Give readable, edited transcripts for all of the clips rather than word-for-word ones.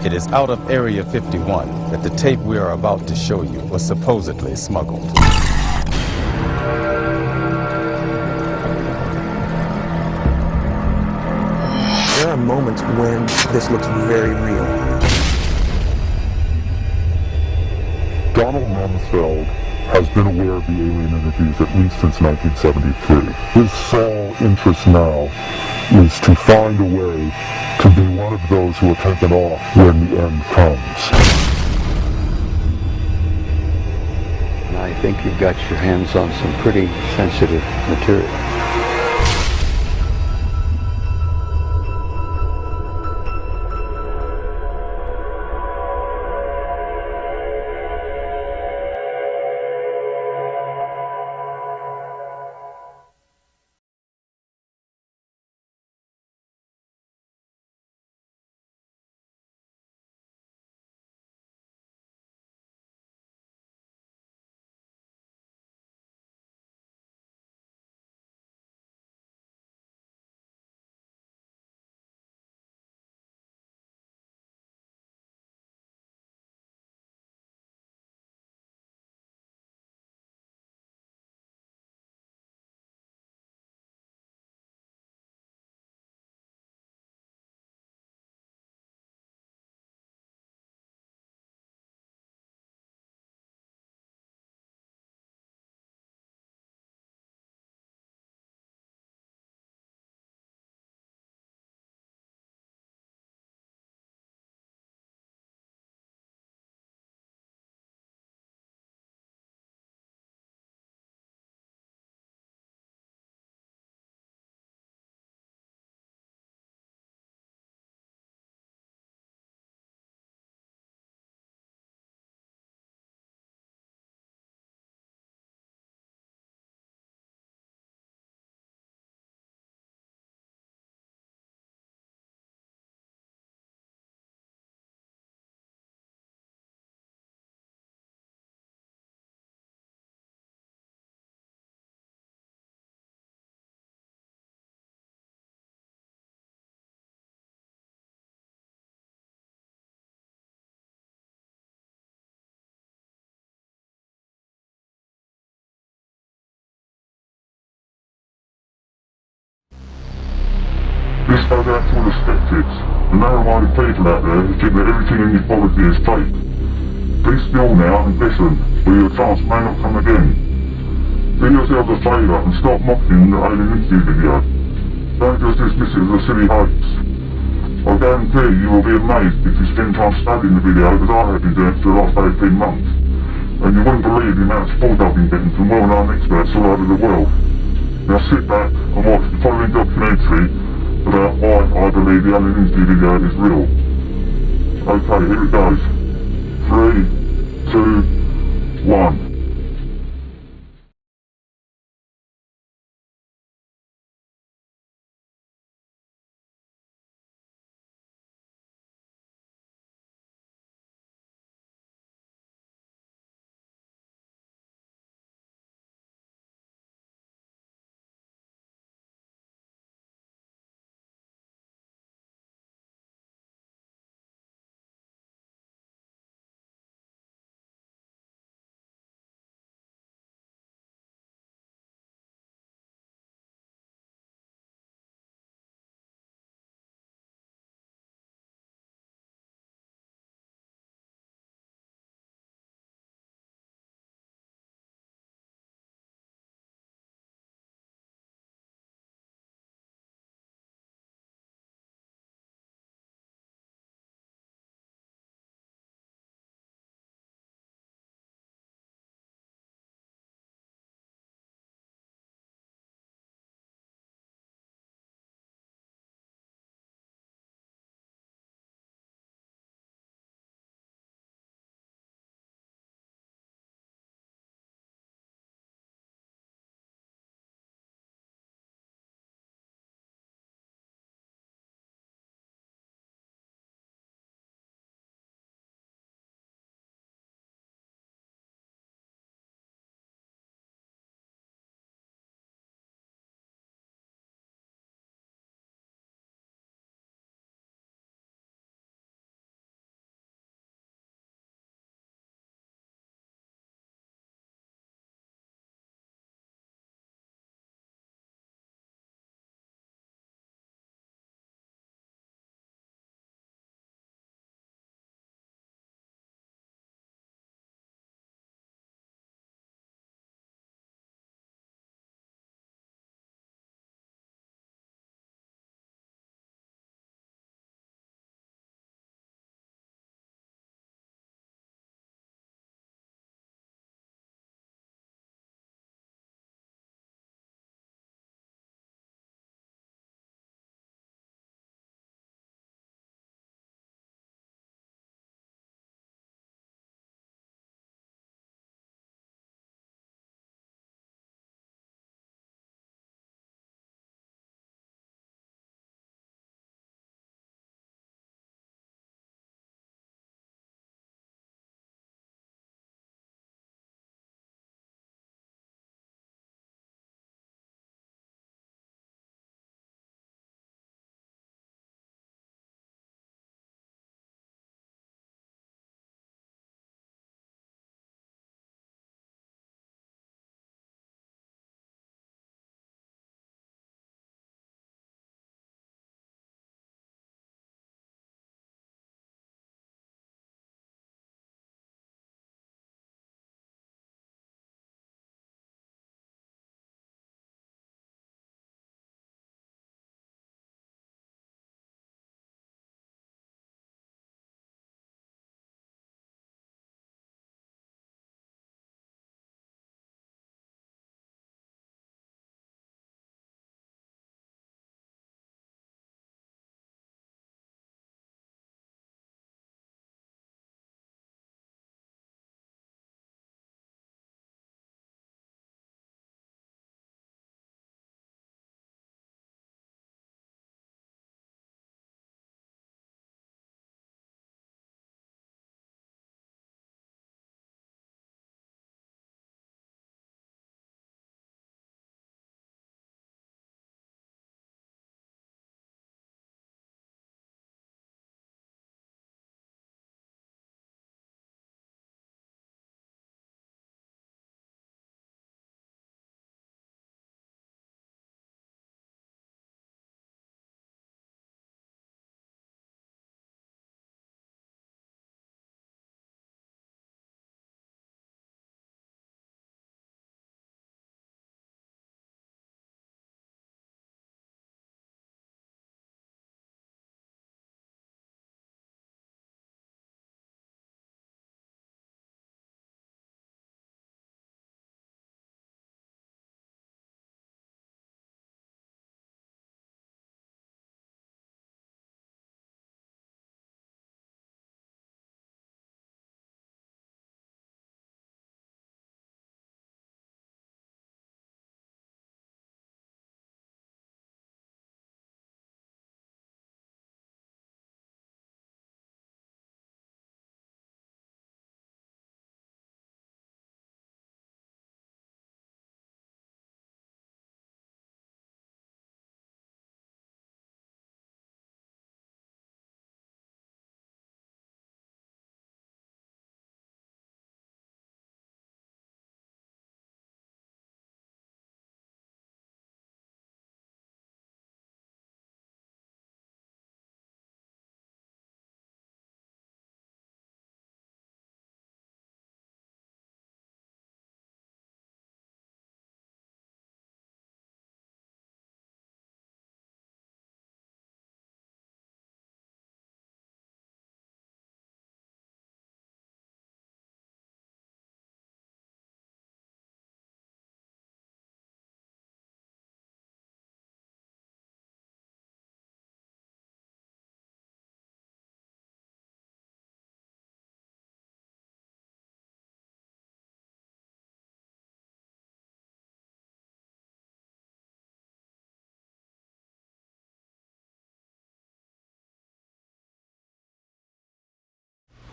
It is out of Area 51 that the tape we are about to show you was supposedly smuggled. There are moments when this looks very real. Donald Rumsfeld has been aware of the alien interviews at least since 1973. His sole interest now is to find a way to be one of those who are taken off when the end comes. And I think you've got your hands on some pretty sensitive material. This goes out to all the skeptics, the narrow-minded people out there who think that everything in this policy is fake. Be still now and listen, or your chance may not come again. Do yourselves a favour and stop mocking the alien interview video. Don't just dismiss it as a silly hoax. I guarantee you will be amazed if you spend time studying the video as I have been doing for the last 18 months. And you wouldn't believe the amount of support I've been getting from well-known experts all over the world. Now sit back and watch the following documentary about why I believe the alien interview video is real. Okay, here it goes. 3, 2, 1.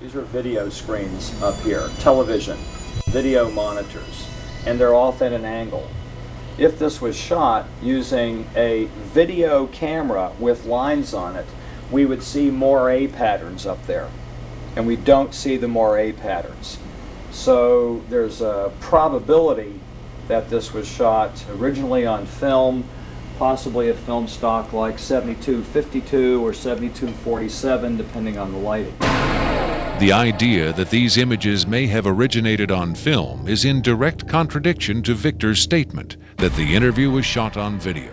These are video screens up here, television, video monitors, and they're off at an angle. If this was shot using a video camera with lines on it, we would see moire patterns up there, and we don't see the moire patterns. So there's a probability that this was shot originally on film, possibly a film stock like 7252 or 7247, depending on the lighting. The idea that these images may have originated on film is in direct contradiction to Victor's statement that the interview was shot on video.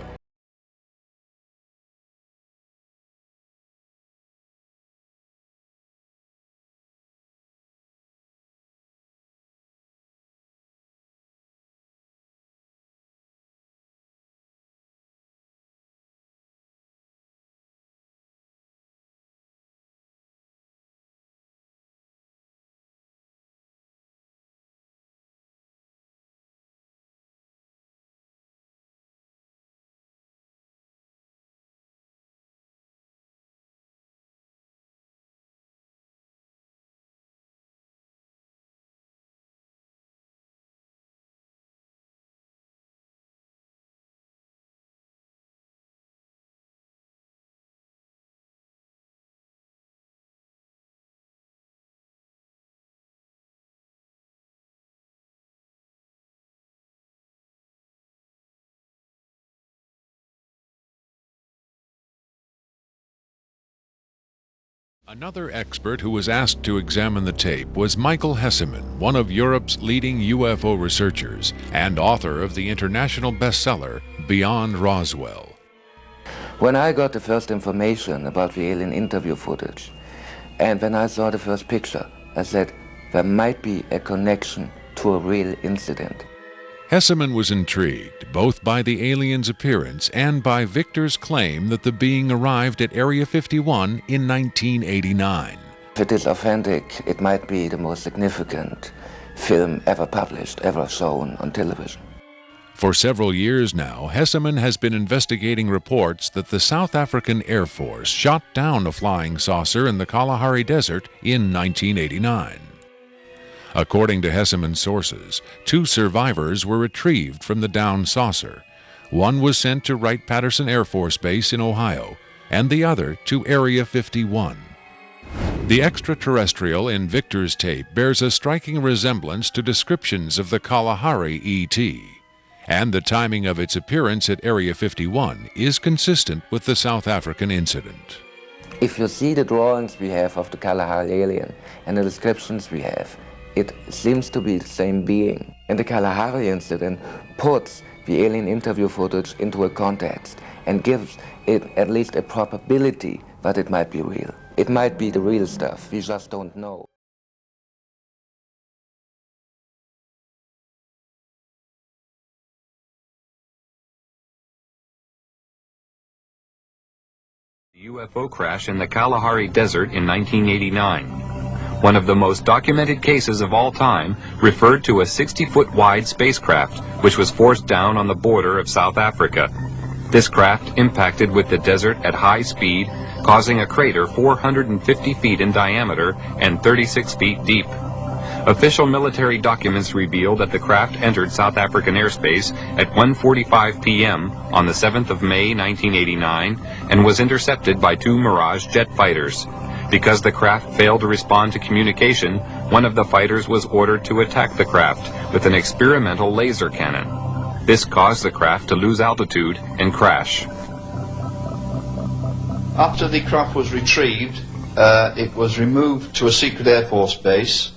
Another expert who was asked to examine the tape was Michael Hesseman, one of Europe's leading UFO researchers and author of the international bestseller Beyond Roswell. When I got the first information about the alien interview footage, and when I saw the first picture, I said there might be a connection to a real incident. Hesseman was intrigued both by the alien's appearance and by Victor's claim that the being arrived at Area 51 in 1989. If it is authentic, it might be the most significant film ever published, ever shown on television. For several years now, Hesseman has been investigating reports that the South African Air Force shot down a flying saucer in the Kalahari Desert in 1989. According to Hesseman's sources, 2 survivors were retrieved from the downed saucer. One was sent to Wright-Patterson Air Force Base in Ohio, and the other to Area 51. The extraterrestrial in Victor's tape bears a striking resemblance to descriptions of the Kalahari ET, and the timing of its appearance at Area 51 is consistent with the South African incident. If you see the drawings we have of the Kalahari alien and the descriptions we have, it seems to be the same being. And the Kalahari incident puts the alien interview footage into a context and gives it at least a probability that it might be real. It might be the real stuff, we just don't know. The UFO crash in the Kalahari Desert in 1989. One of the most documented cases of all time referred to a 60-foot wide spacecraft which was forced down on the border of South Africa. This craft impacted with the desert at high speed, causing a crater 450 feet in diameter and 36 feet deep. Official military documents reveal that the craft entered South African airspace at 1:45 p.m. on the 7th of May 1989 and was intercepted by 2 Mirage jet fighters. Because the craft failed to respond to communication, one of the fighters was ordered to attack the craft with an experimental laser cannon. This caused the craft to lose altitude and crash. After the craft was retrieved, it was removed to a secret Air Force base,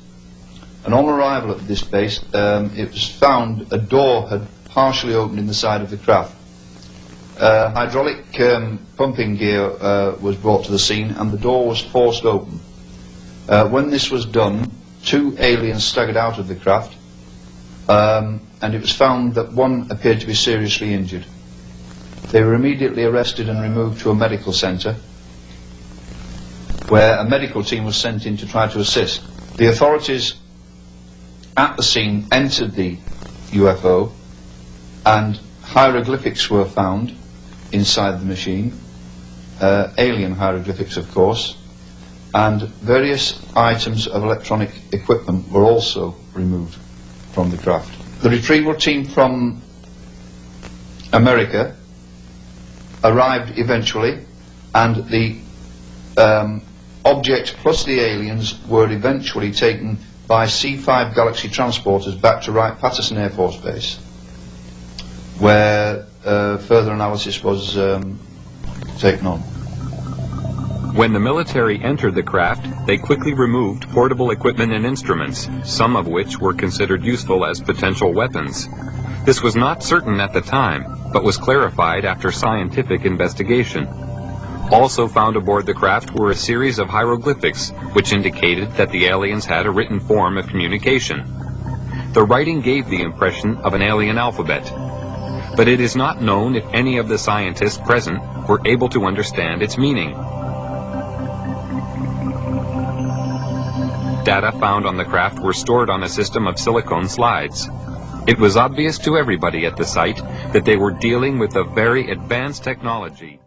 and on arrival at this base, it was found a door had partially opened in the side of the craft. Hydraulic pumping gear was brought to the scene and the door was forced open. When this was done, 2 aliens staggered out of the craft, and it was found that one appeared to be seriously injured. They were immediately arrested and removed to a medical centre, where a medical team was sent in to try to assist. The authorities at the scene entered the UFO, and hieroglyphics were found inside the machine, alien hieroglyphics of course, and various items of electronic equipment were also removed from the craft. The retrieval team from America arrived eventually, and the object plus the aliens were eventually taken by C-5 Galaxy transporters back to Wright-Patterson Air Force Base, where further analysis was taken on. When the military entered the craft, they quickly removed portable equipment and instruments, some of which were considered useful as potential weapons. This was not certain at the time, but was clarified after scientific investigation. Also found aboard the craft were a series of hieroglyphics, which indicated that the aliens had a written form of communication. The writing gave the impression of an alien alphabet, but it is not known if any of the scientists present were able to understand its meaning. Data found on the craft were stored on a system of silicone slides. It was obvious to everybody at the site that they were dealing with a very advanced technology.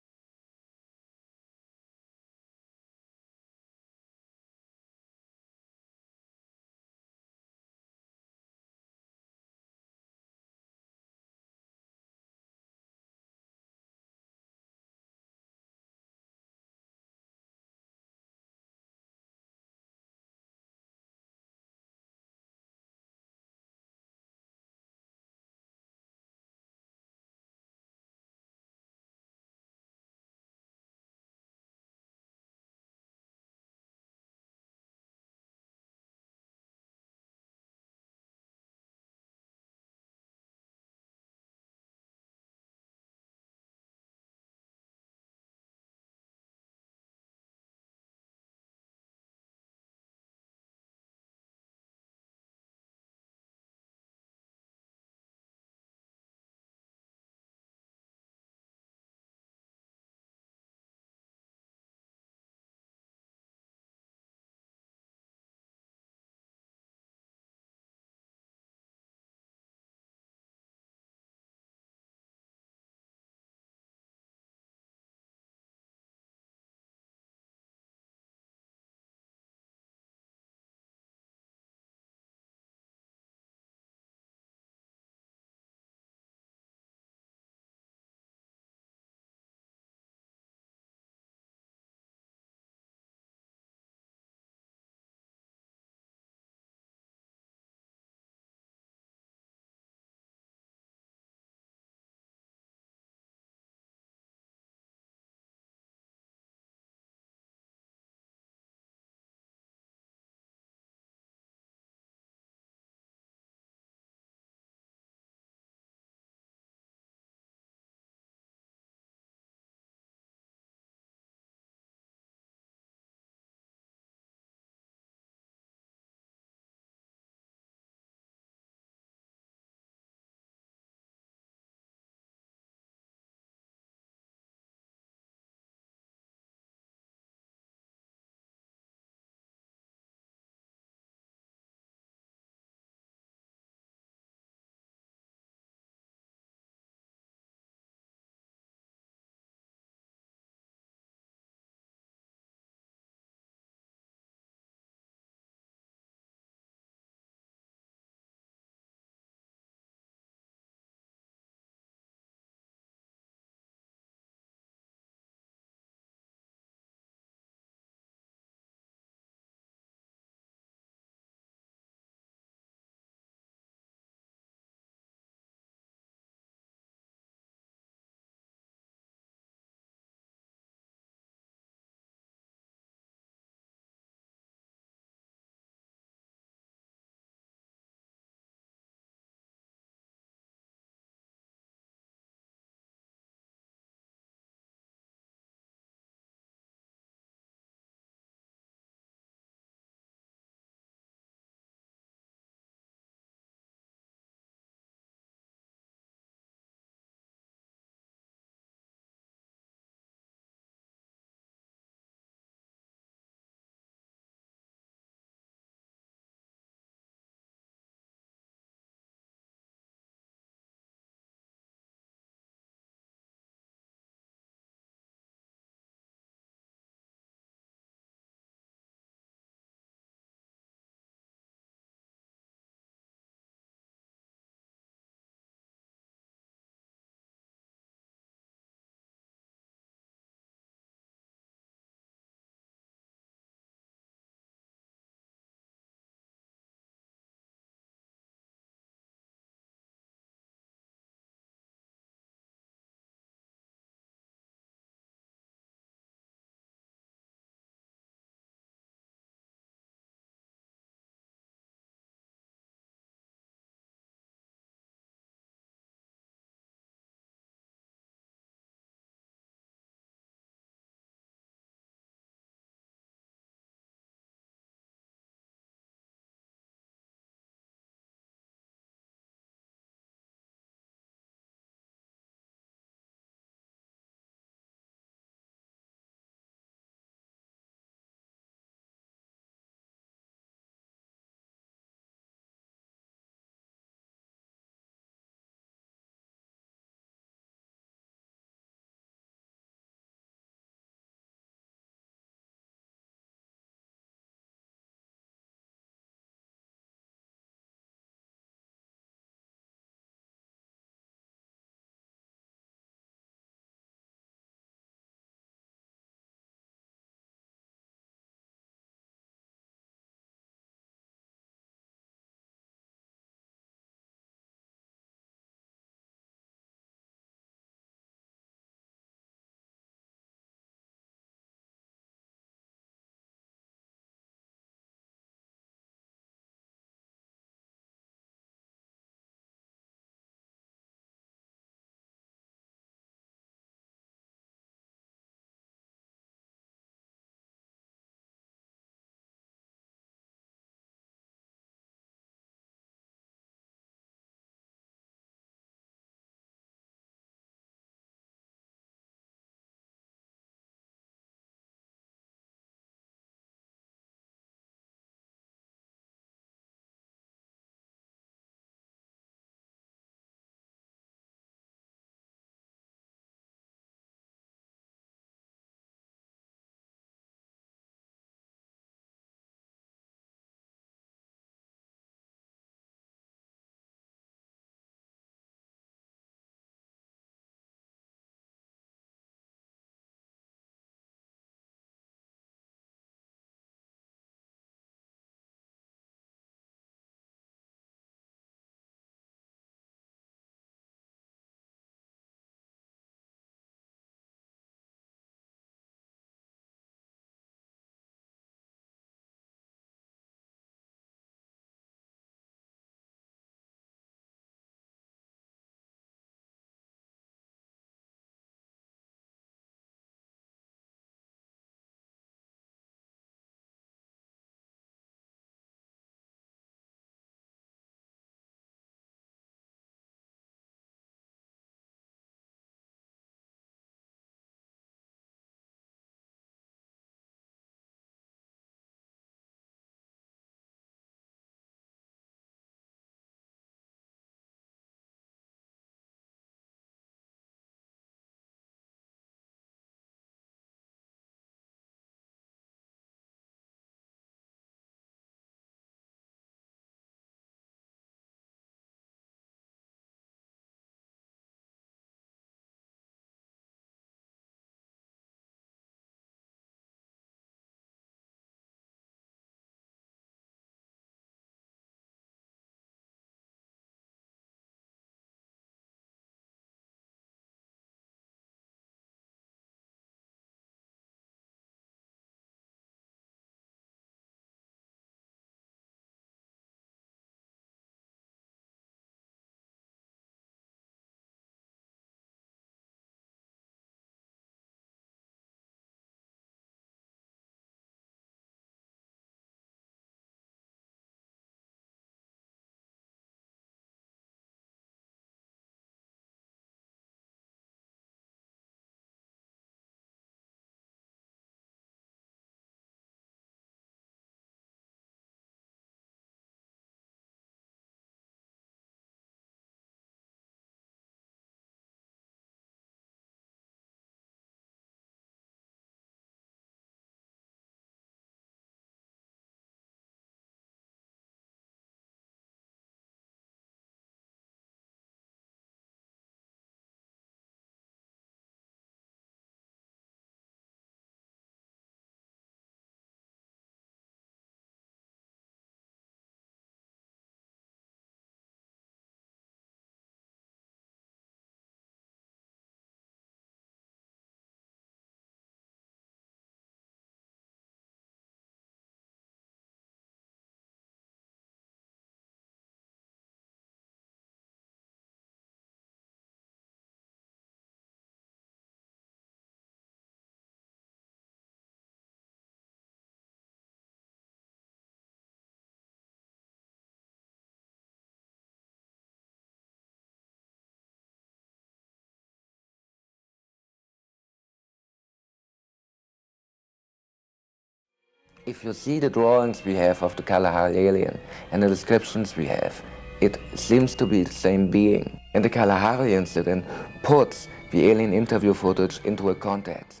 If you see the drawings we have of the Kalahari alien and the descriptions we have, it seems to be the same being. And the Kalahari incident puts the alien interview footage into a context.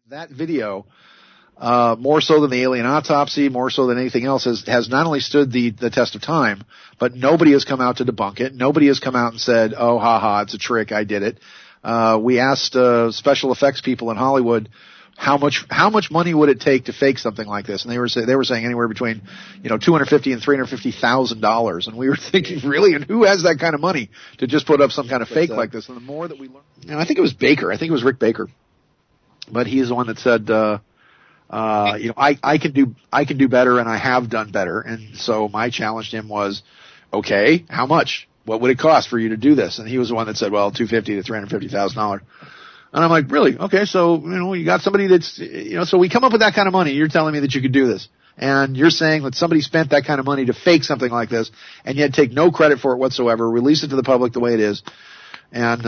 That video, more so than the alien autopsy, more so than anything else, has not only stood the test of time, but nobody has come out to debunk it. Nobody has come out and said, "Oh, haha, it's a trick. I did it." We asked special effects people in Hollywood how much money would it take to fake something like this, and they were saying anywhere between $250,000 and $350,000, and we were thinking, really, and who has that kind of money to just put up some kind of fake like this? And the more that we learn, and I think it was Baker, I think it was Rick Baker. But he's the one that said, I can do better, and I have done better. And so my challenge to him was, okay, how much? What would it cost for you to do this? And he was the one that said, well, $250,000 to $350,000. And I'm like, really? Okay, so you got somebody that's so we come up with that kind of money. You're telling me that you could do this, and you're saying that somebody spent that kind of money to fake something like this, and yet take no credit for it whatsoever, release it to the public the way it is, and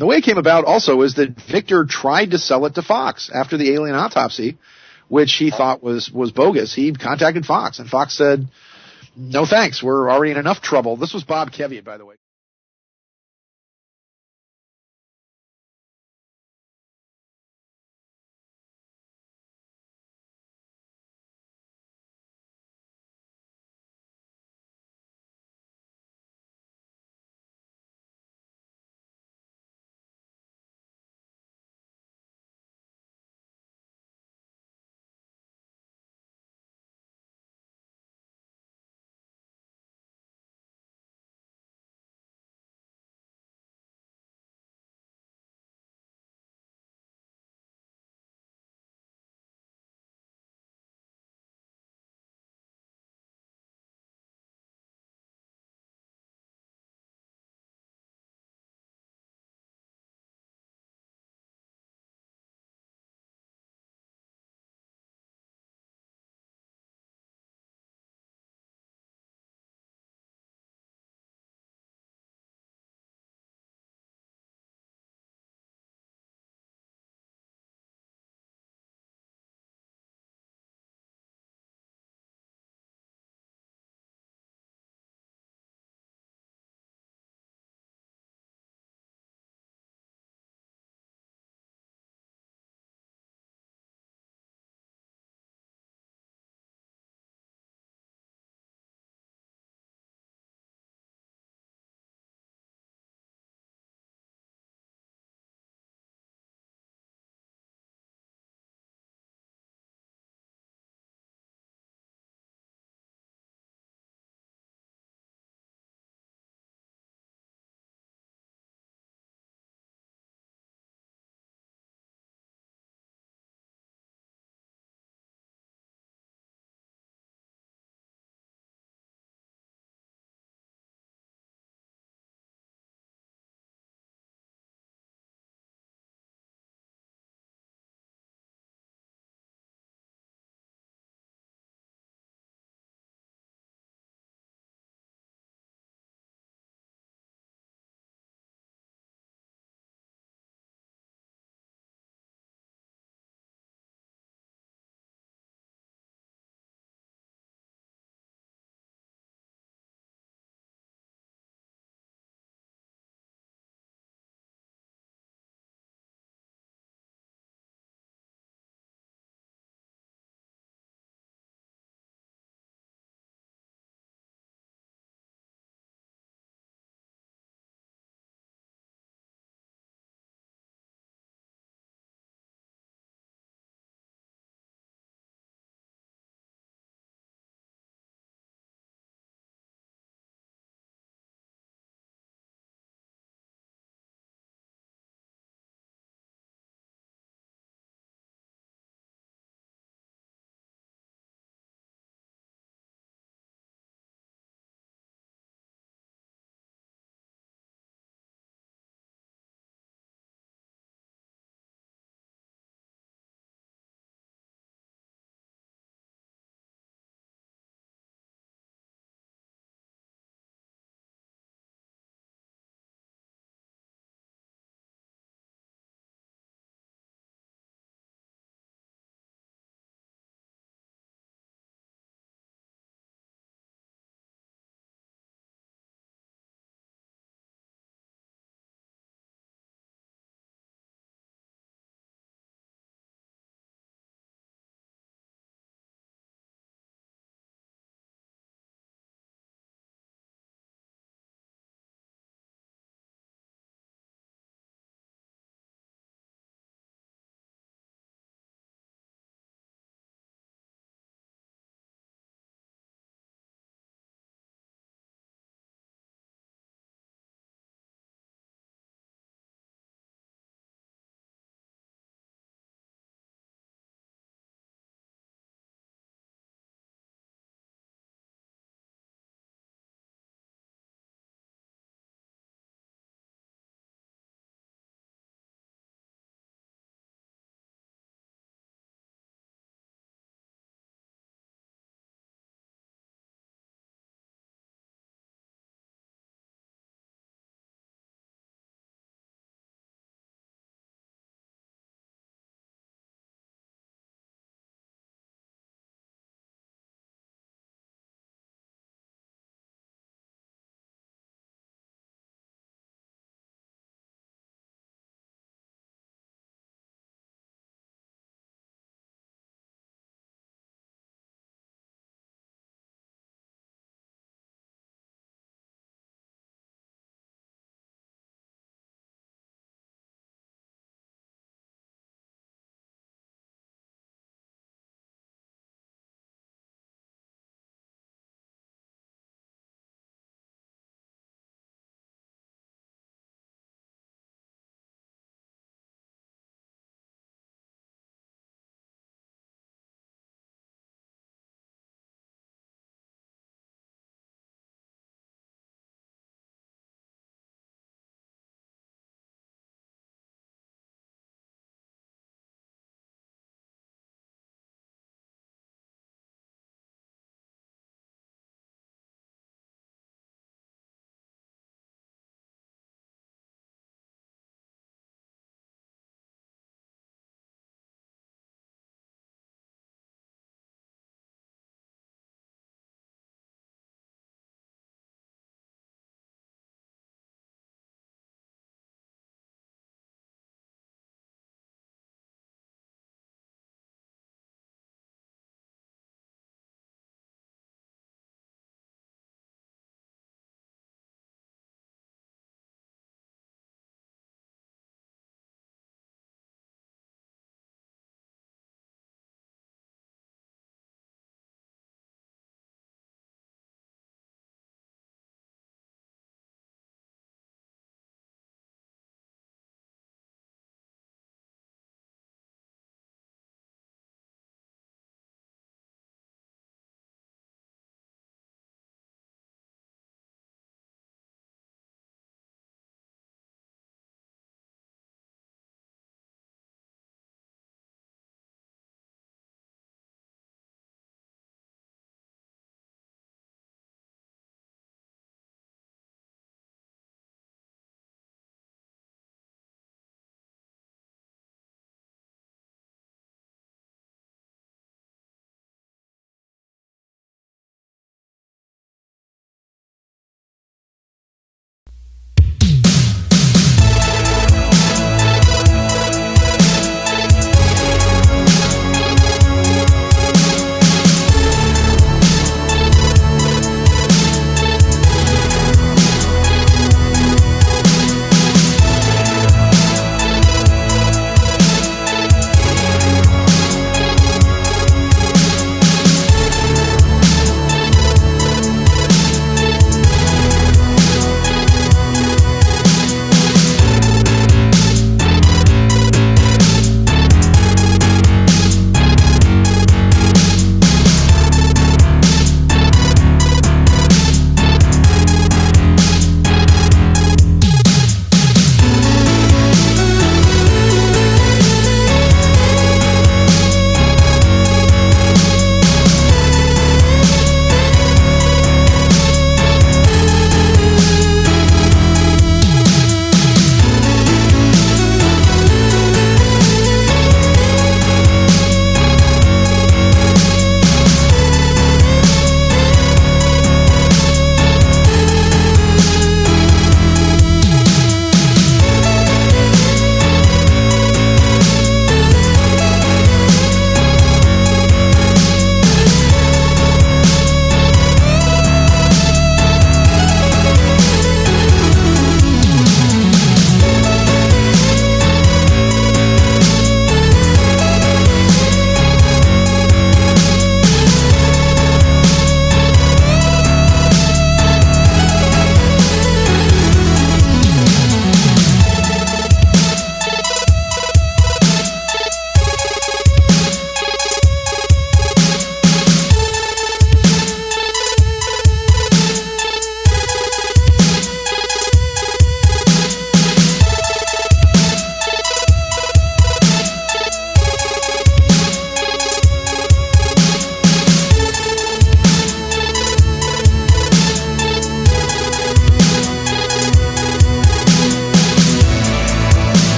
the way it came about also is that Victor tried to sell it to Fox after the alien autopsy, which he thought was bogus. He contacted Fox, and Fox said, no thanks, we're already in enough trouble. This was Bob Kevitt, by the way.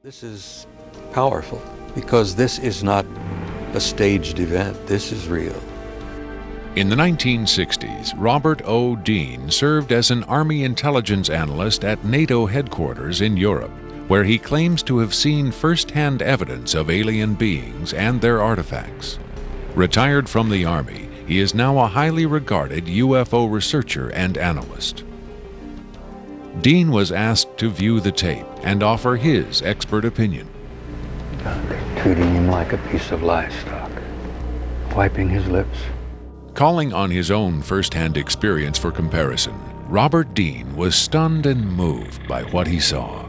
This is powerful because this is not a staged event. This is real. In the 1960s, Robert O. Dean served as an Army intelligence analyst at NATO headquarters in Europe, where he claims to have seen first-hand evidence of alien beings and their artifacts. Retired from the Army, he is now a highly regarded UFO researcher and analyst. Dean was asked to view the tape and offer his expert opinion. They're treating him like a piece of livestock, wiping his lips. Calling on his own first-hand experience for comparison, Robert Dean was stunned and moved by what he saw.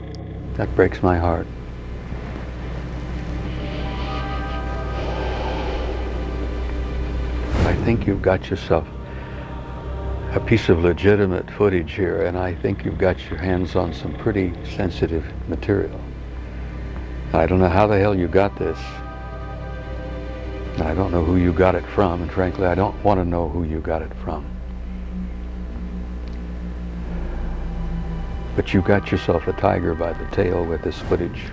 That breaks my heart. I think you've got yourself a piece of legitimate footage here, and I think you've got your hands on some pretty sensitive material. I don't know how the hell you got this. I don't know who you got it from, and frankly, I don't want to know who you got it from. But you got yourself a tiger by the tail with this footage.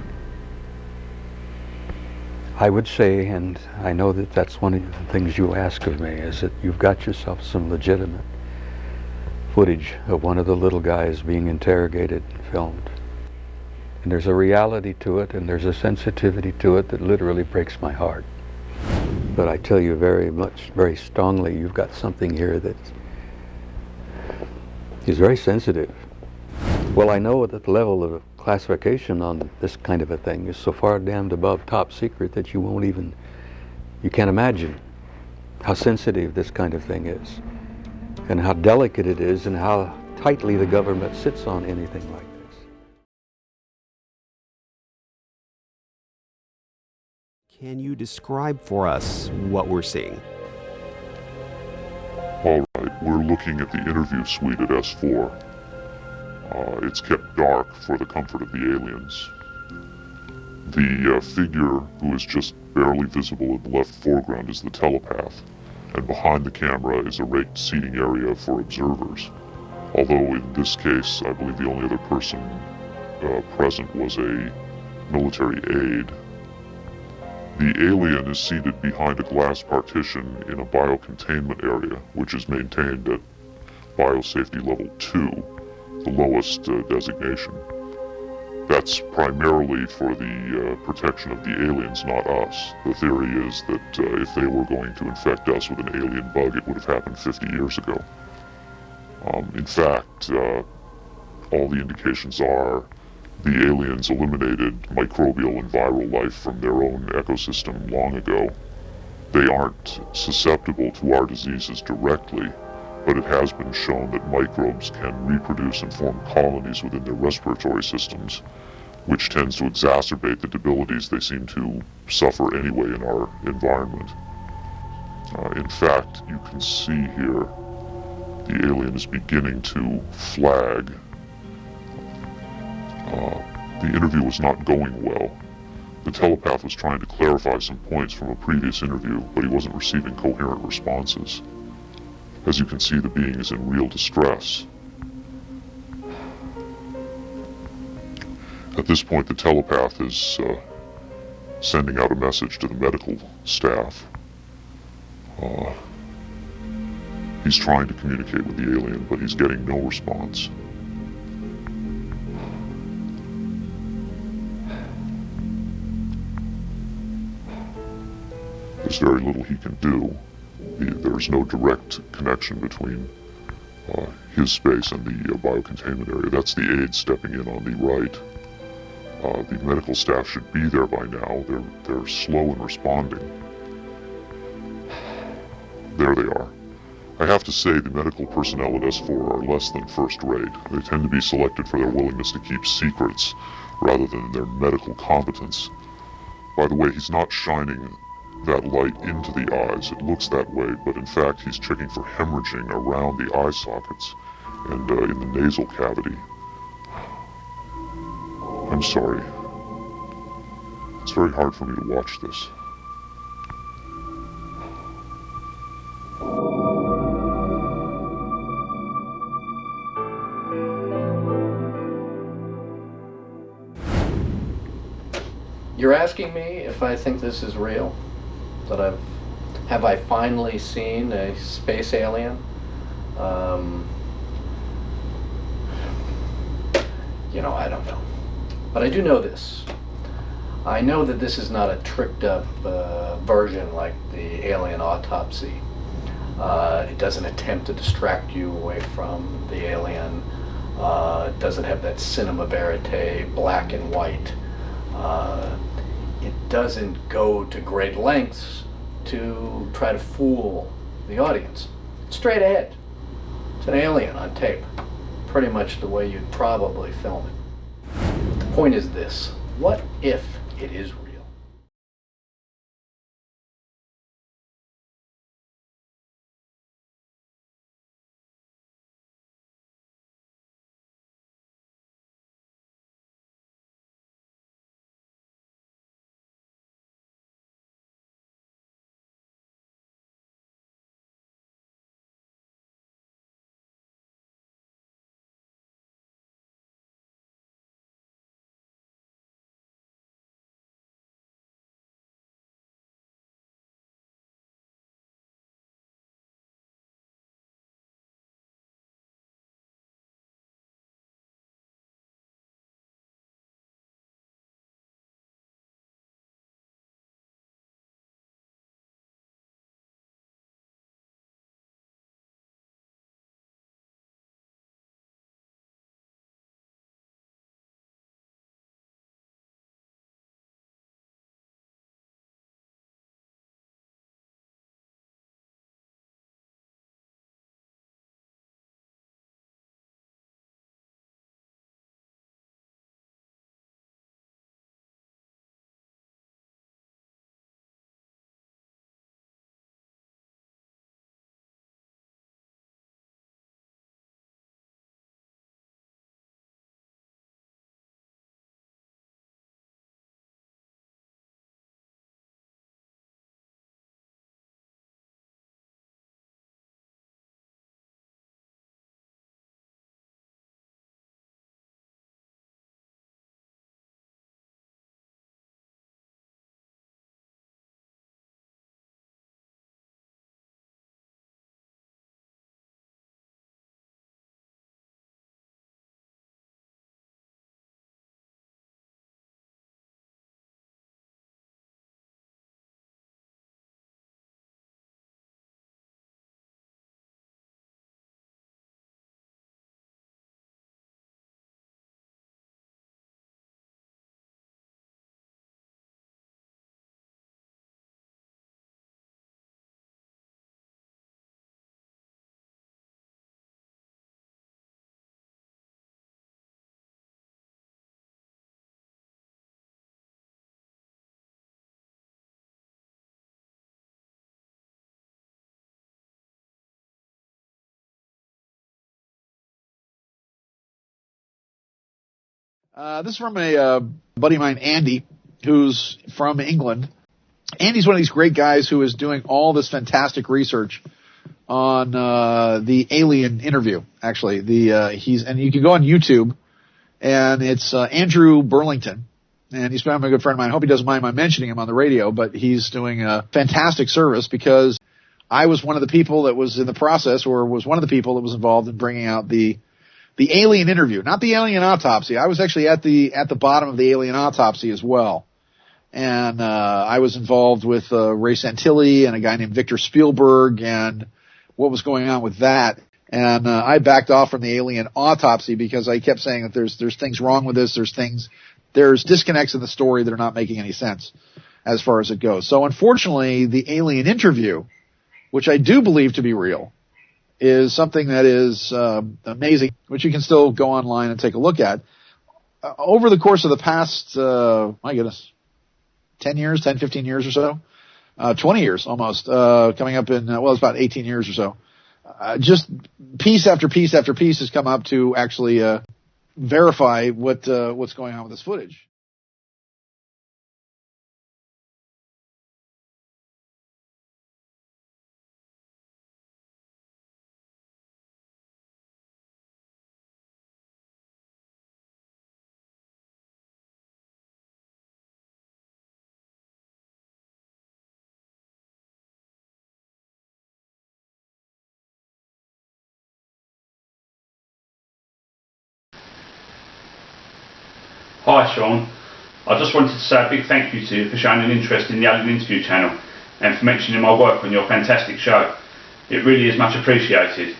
I would say, and I know that that's one of the things you ask of me, is that you've got yourself some legitimate footage of one of the little guys being interrogated and filmed. And there's a reality to it, and there's a sensitivity to it that literally breaks my heart. But I tell you very strongly, you've got something here that is very sensitive. Well, I know that the level of classification on this kind of a thing is so far damned above top secret that you can't imagine how sensitive this kind of thing is, and how delicate it is, and how tightly the government sits on anything like this. Can you describe for us what we're seeing? All right, we're looking at the interview suite at S4. It's kept dark for the comfort of the aliens. The figure who is just barely visible in the left foreground is the telepath, and behind the camera is a raked seating area for observers. Although in this case, I believe the only other person present was a military aide. The alien is seated behind a glass partition in a biocontainment area, which is maintained at biosafety level 2, the lowest designation. That's primarily for the protection of the aliens, not us. The theory is that if they were going to infect us with an alien bug, it would have happened 50 years ago. In fact, all the indications are the aliens eliminated microbial and viral life from their own ecosystem long ago. They aren't susceptible to our diseases directly, but it has been shown that microbes can reproduce and form colonies within their respiratory systems, which tends to exacerbate the debilities they seem to suffer anyway in our environment. In fact, you can see here the alien is beginning to flag. The interview was not going well. The telepath was trying to clarify some points from a previous interview, but he wasn't receiving coherent responses. As you can see, the being is in real distress. At this point, the telepath is sending out a message to the medical staff. He's trying to communicate with the alien, but he's getting no response. There's very little he can do. There's no direct connection between his space and the biocontainment area. That's the aide stepping in on the right. The medical staff should be there by now. They're slow in responding. There they are. I have to say the medical personnel at S4 are less than first rate. They tend to be selected for their willingness to keep secrets rather than their medical competence. By the way, he's not shining that light into the eyes. It looks that way, but in fact he's checking for hemorrhaging around the eye sockets and in the nasal cavity. I'm sorry. It's very hard for me to watch this. You're asking me if I think this is real? That have I finally seen a space alien? I don't know. But I do know this. I know that this is not a tricked up version like the alien autopsy. It doesn't attempt to distract you away from the alien. It doesn't have that cinema verite, black and white. It doesn't go to great lengths to try to fool the audience. Straight ahead. It's an alien on tape. Pretty much the way you'd probably film it. The point is this: what if it is real? This is from a buddy of mine, Andy, who's from England. Andy's one of these great guys who is doing all this fantastic research on the Alien interview. Actually, and you can go on YouTube, and it's Andrew Burlington, and he's been a good friend of mine. I hope he doesn't mind my mentioning him on the radio, but he's doing a fantastic service because I was one of the people that was in the process, or was one of the people that was involved in bringing out the Alien interview, not the Alien autopsy. I was actually at the bottom of the Alien autopsy as well. And I was involved with Ray Santilli and a guy named Victor Spielberg and what was going on with that. And I backed off from the Alien autopsy because I kept saying that there's things wrong with this. There's disconnects in the story that are not making any sense as far as it goes. So unfortunately, the Alien interview, which I do believe to be real, is something that is amazing, which you can still go online and take a look at. Over the course of the past, 15 years or so, 20 years almost, coming up in, it's about 18 years or so. Just piece after piece after piece has come up to actually verify what's going on with this footage. Hi Sean, I just wanted to say a big thank you to you for showing an interest in the Alien Interview channel and for mentioning my work on your fantastic show. It really is much appreciated.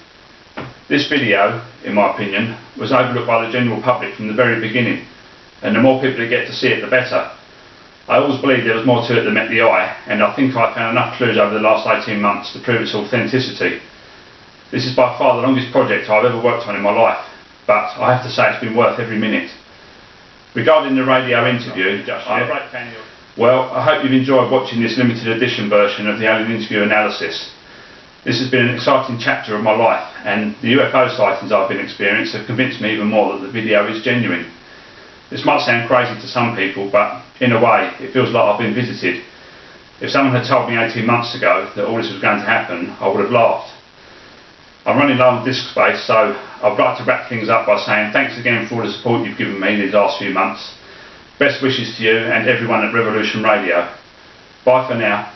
This video, in my opinion, was overlooked by the general public from the very beginning, and the more people that get to see it, the better. I always believed there was more to it than met the eye, and I think I found enough clues over the last 18 months to prove its authenticity. This is by far the longest project I've ever worked on in my life, but I have to say it's been worth every minute. Regarding the radio interview, well, I hope you've enjoyed watching this limited edition version of the Alien Interview analysis. This has been an exciting chapter of my life, and the UFO sightings I've been experiencing have convinced me even more that the video is genuine. This might sound crazy to some people, but in a way, it feels like I've been visited. If someone had told me 18 months ago that all this was going to happen, I would have laughed. I'm running low on disk space, so I'd like to wrap things up by saying thanks again for all the support you've given me these last few months. Best wishes to you and everyone at Revolution Radio. Bye for now.